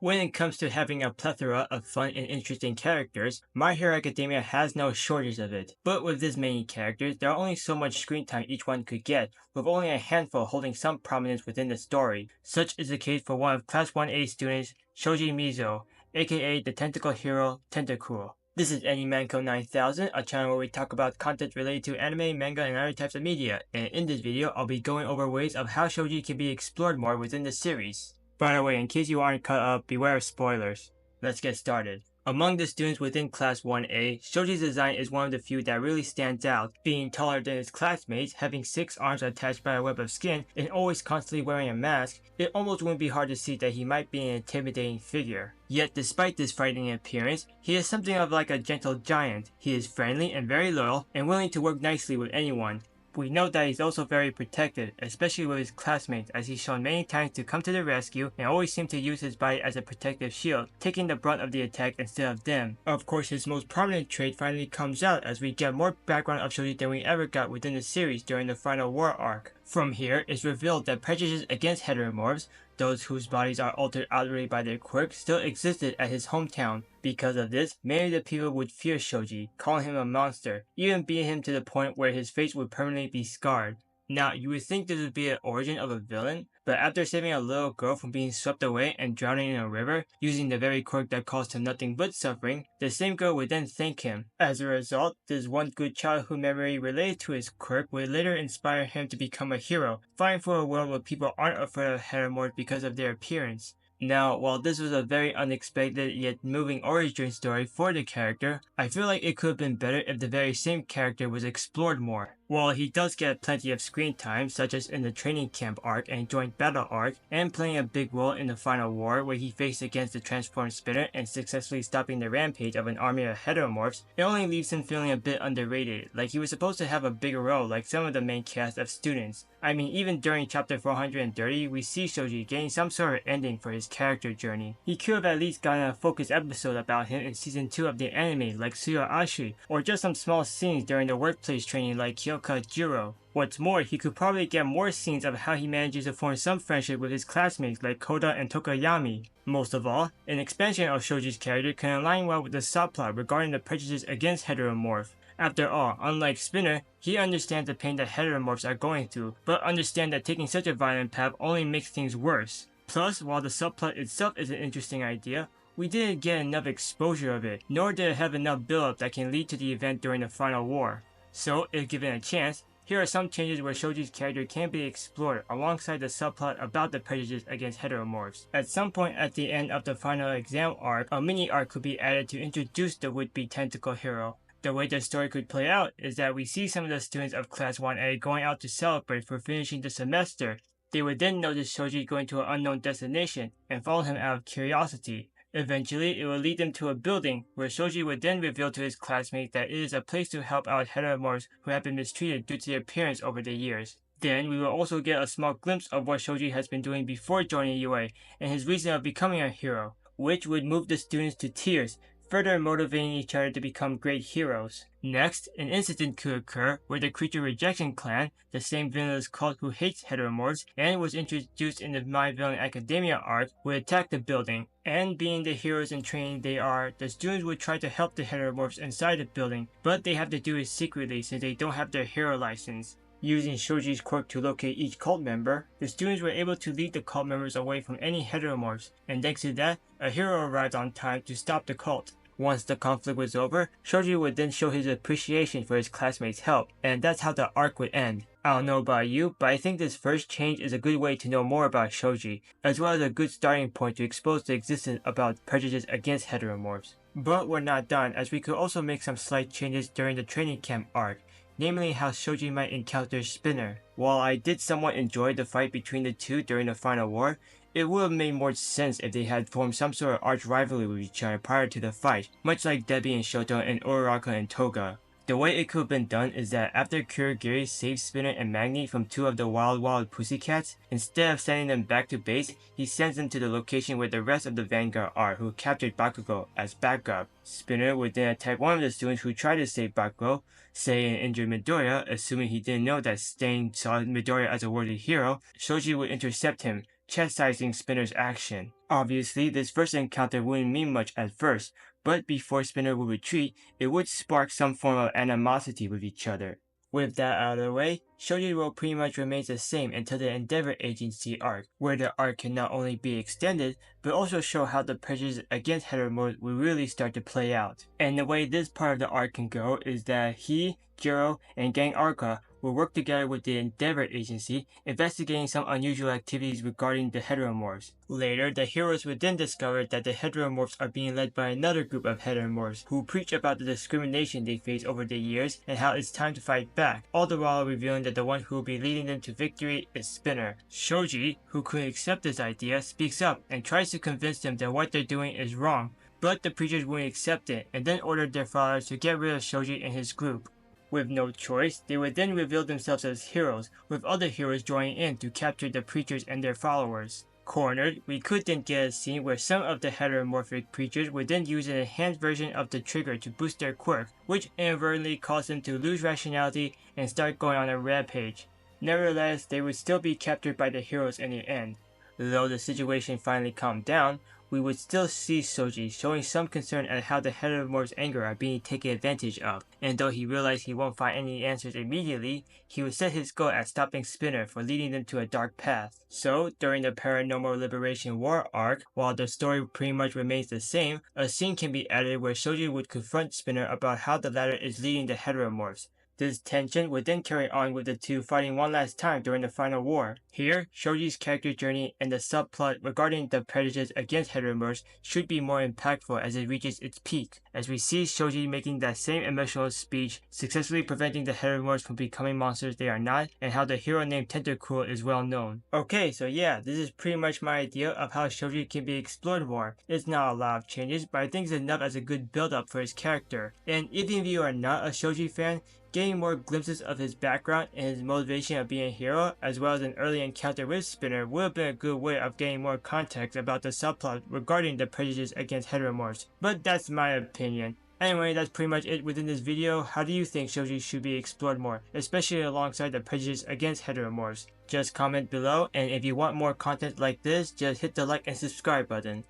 When it comes to having a plethora of fun and interesting characters, My Hero Academia has no shortage of it. But with this many characters, there are only so much screen time each one could get, with only a handful holding some prominence within the story. Such is the case for one of Class 1A students, Shoji Mezo, aka the Tentacle Hero Tentacool. This is Anymanco 9000, a channel where we talk about content related to anime, manga, and other types of media, and in this video I'll be going over ways of how Shoji can be explored more within the series. By the way, in case you aren't caught up, beware of spoilers. Let's get started. Among the students within Class 1A, Shoji's design is one of the few that really stands out, being taller than his classmates, having 6 arms attached by a web of skin, and always constantly wearing a mask. It almost wouldn't be hard to see that he might be an intimidating figure. Yet despite this frightening appearance, he is something of like a gentle giant. He is friendly and very loyal, and willing to work nicely with anyone. We know that he's also very protective, especially with his classmates, as he's shown many times to come to the rescue and always seem to use his body as a protective shield, taking the brunt of the attack instead of them. Of course, his most prominent trait finally comes out as we get more background of Shoji than we ever got within the series during the final war arc. From here, it's revealed that prejudice against heteromorphs, those whose bodies are altered outwardly by their quirks, still existed at his hometown. Because of this, many of the people would fear Shoji, calling him a monster, even beating him to the point where his face would permanently be scarred. Now, you would think this would be an origin of a villain, but after saving a little girl from being swept away and drowning in a river, using the very quirk that caused him nothing but suffering, the same girl would then thank him. As a result, this one good childhood memory related to his quirk would later inspire him to become a hero, fighting for a world where people aren't afraid of heteromorphs because of their appearance. Now, while this was a very unexpected yet moving origin story for the character, I feel like it could have been better if the very same character was explored more. While he does get plenty of screen time, such as in the training camp arc and joint battle arc, and playing a big role in the final war where he faced against the transformed spinner and successfully stopping the rampage of an army of heteromorphs, it only leaves him feeling a bit underrated, like he was supposed to have a bigger role like some of the main cast of students. I mean, even during chapter 430, we see Shoji getting some sort of ending for his character journey. He could have at least gotten a focused episode about him in season 2 of the anime like Suyo Ashi, or just some small scenes during the workplace training like Kyoka Jiro. What's more, he could probably get more scenes of how he manages to form some friendship with his classmates like Koda and Tokayami. Most of all, an expansion of Shoji's character can align well with the subplot regarding the prejudice against heteromorphs. After all, unlike Spinner, he understands the pain that heteromorphs are going through, but understands that taking such a violent path only makes things worse. Plus, while the subplot itself is an interesting idea, we didn't get enough exposure of it, nor did it have enough build-up that can lead to the event during the final war. So, if given a chance, here are some changes where Shoji's character can be explored alongside the subplot about the prejudice against heteromorphs. At some point at the end of the final exam arc, a mini arc could be added to introduce the would-be tentacle hero. The way the story could play out is that we see some of the students of Class 1A going out to celebrate for finishing the semester. They would then notice Shoji going to an unknown destination and follow him out of curiosity. Eventually, it will lead them to a building, where Shoji would then reveal to his classmates that it is a place to help out heteromorphs who have been mistreated due to their appearance over the years. Then, we will also get a small glimpse of what Shoji has been doing before joining UA, and his reason of becoming a hero, which would move the students to tears, further motivating each other to become great heroes. Next, an incident could occur where the Creature Rejection Clan, the same villainous cult who hates heteromorphs and was introduced in the My Villain Academia arc, would attack the building. And being the heroes in training they are, the students would try to help the heteromorphs inside the building, but they have to do it secretly since they don't have their hero license. Using Shoji's quirk to locate each cult member, the students were able to lead the cult members away from any heteromorphs, and thanks to that, a hero arrived on time to stop the cult. Once the conflict was over, Shoji would then show his appreciation for his classmates' help, and that's how the arc would end. I don't know about you, but I think this first change is a good way to know more about Shoji, as well as a good starting point to expose the existence about prejudice against heteromorphs. But we're not done, as we could also make some slight changes during the training camp arc, namely how Shoji might encounter Spinner. While I did somewhat enjoy the fight between the two during the final war, it would have made more sense if they had formed some sort of arch rivalry with each other prior to the fight, much like Debbie and Shoto and Uraraka and Toga. The way it could have been done is that after Kurogiri saves Spinner and Magni from 2 of the wild pussycats, instead of sending them back to base, he sends them to the location where the rest of the Vanguard are who captured Bakugo as backup. Spinner would then attack one of the students who tried to save Bakugo, say an injured Midoriya, assuming he didn't know that Stain saw Midoriya as a worthy hero. Shoji would intercept him, chastising Spinner's action. Obviously, this first encounter wouldn't mean much at first, but before Spinner would retreat, it would spark some form of animosity with each other. With that out of the way, Shoji's role pretty much remains the same until the Endeavor Agency arc, where the arc can not only be extended, but also show how the prejudice against heteromorphs will really start to play out. And the way this part of the arc can go is that he, Jiro, and Gang Arca will work together with the Endeavor Agency, investigating some unusual activities regarding the heteromorphs. Later, the heroes would then discover that the heteromorphs are being led by another group of heteromorphs who preach about the discrimination they face over the years and how it's time to fight back, all the while revealing that the one who will be leading them to victory is Spinner. Shoji, who couldn't accept this idea, speaks up and tries to convince them that what they're doing is wrong, but the preachers wouldn't accept it and then ordered their followers to get rid of Shoji and his group. With no choice, they would then reveal themselves as heroes, with other heroes joining in to capture the preachers and their followers. Cornered, we could then get a scene where some of the heteromorphic preachers would then use an enhanced version of the trigger to boost their quirk, which inadvertently caused them to lose rationality and start going on a rampage. Nevertheless, they would still be captured by the heroes in the end. Though the situation finally calmed down, we would still see Shoji showing some concern at how the heteromorphs' anger are being taken advantage of, and though he realized he won't find any answers immediately, he would set his goal at stopping Spinner for leading them to a dark path. So, during the Paranormal Liberation War arc, while the story pretty much remains the same, a scene can be added where Shoji would confront Spinner about how the latter is leading the heteromorphs. This tension would then carry on with the two fighting one last time during the final war. Here, Shoji's character journey and the subplot regarding the prejudice against heteromorphs should be more impactful as it reaches its peak, as we see Shoji making that same emotional speech, successfully preventing the heteromorphs from becoming monsters they are not, and how the hero named Tentacruel is well known. Okay, so yeah, this is pretty much my idea of how Shoji can be explored more. It's not a lot of changes, but I think it's enough as a good build-up for his character. And even if you are not a Shoji fan, getting more glimpses of his background and his motivation of being a hero, as well as an early encounter with Spinner, would have been a good way of getting more context about the subplot regarding the prejudice against heteromorphs. But that's my opinion. Anyway, that's pretty much it within this video. How do you think Shoji should be explored more, especially alongside the prejudice against heteromorphs? Just comment below, and if you want more content like this, just hit the like and subscribe button.